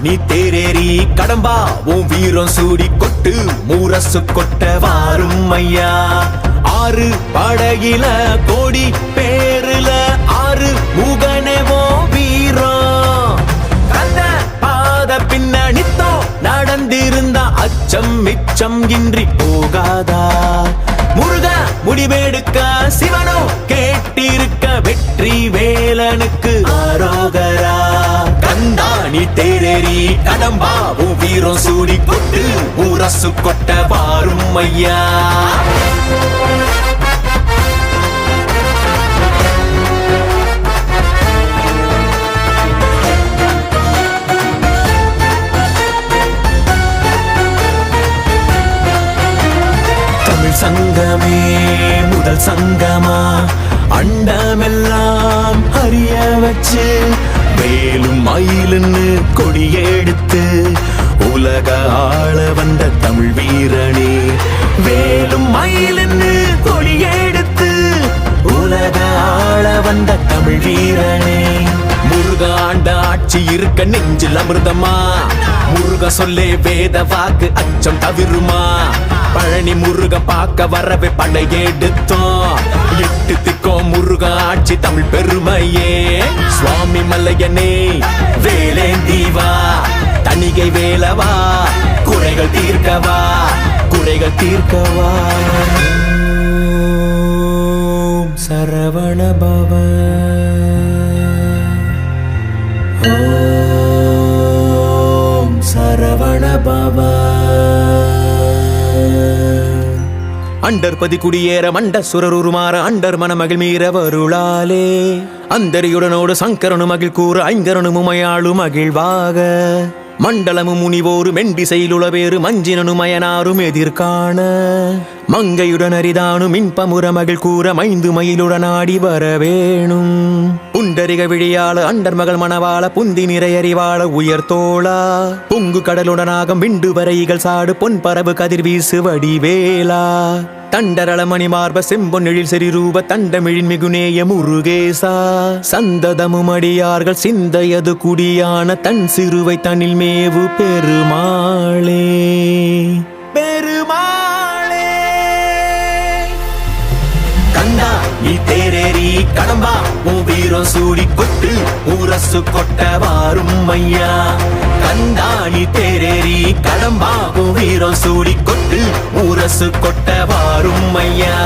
நீ தேரேறி கடம்பா உன் வீரம் சூடி கொட்டு மூரசு கொட்ட வாரும் ஐயா. ஆறு படகில கோடி பேருல ஆறு முகனேவோ வீரம். கந்த பாத பின்னணித்தோ நடந்திருந்தா அச்சம் மிச்சம் இன்றி போகாதா. முருக முடிவெடுக்க சிவனோ கேட்டிருக்க வெற்றி வேலனுக்கு ஆரோகரா. கந்தாணி தேரேறி கடம்பாவும் வீரம் சூடி கொட்டு ஊரசு கொட்ட வாரும் ஐயா. சங்கமே முதல் சங்கமா அண்டமெல்லாம் அறிய வச்சு வேலும் மயிலுன்னு கொடியெடுத்து உலக ஆள வந்த தமிழ் வீரனே. வேலும் மயிலுன்னு கொடியெடுத்து உலக ஆள வந்த தமிழ் வீரனே. முருக ஆண்ட ஆட்சி இருக்க நெஞ்சில் அமிர்தமா. முருக சொல்லே வேத வாக்கு அச்சம் தவிருமா. பழனி முருக பார்க்க வரவே படையெடுத்தோம். எட்டு திக்கோ முருக ஆட்சி தமிழ் பெருமையே. சுவாமி மல்லையனே வேலேந்தீவா தணிகை வேலவா குறைகள் தீர்க்கவா குறைகள் தீர்க்கவா. சரவண பவ ஓம் சரவண பவ. அண்டர்பதி குடியேற மண்ட சுரருமாற அண்டர் மனமகிழ் மீற வருளாலே. அந்தரியுடனோடு சங்கரனு மகிழ் கூற ஐங்கரனு முமையாளு மகிழ்வாக. மண்டலமு முனிவோரு மெண்டிசையிலுளவேறு மஞ்சினனு மயனாரும் எதிர்காண. மங்கையுடன் அரிதானு மின்பமுற மகிழ் கூற மைந்து மயிலுடன் ஆடி வரவேணும். புண்டரிக விழியாள அண்டர் மகள் மணவாள புந்தி நிறையறிவாள உயர்த்தோளா. பொங்கு கடலுடனாக விண்டு வரைகள் சாடு பொன் பரவு கதிர் வீசு வடிவேலா. தண்டரளமணி மார்ப செம்பொன்னெழில் செறிரூப தண்டமிழின் மிகுநேய முருகேசா. சந்ததமும் அடியார்கள் சிந்தையது குடியான தன் சிறுவை தனில் மேவு பெருமாளே. பெருமாளே கந்தா நீ தேரேறி கடம்பா உன் வீரம் சூடி கொட்டு ஊரசு கொட்ட வாரும் ஐயா. கந்தாணி தேரேறி கடம்பா உன் வீரம் சூடி கொட்டு ஊரசு கொட்ட வாரும் ஐயா.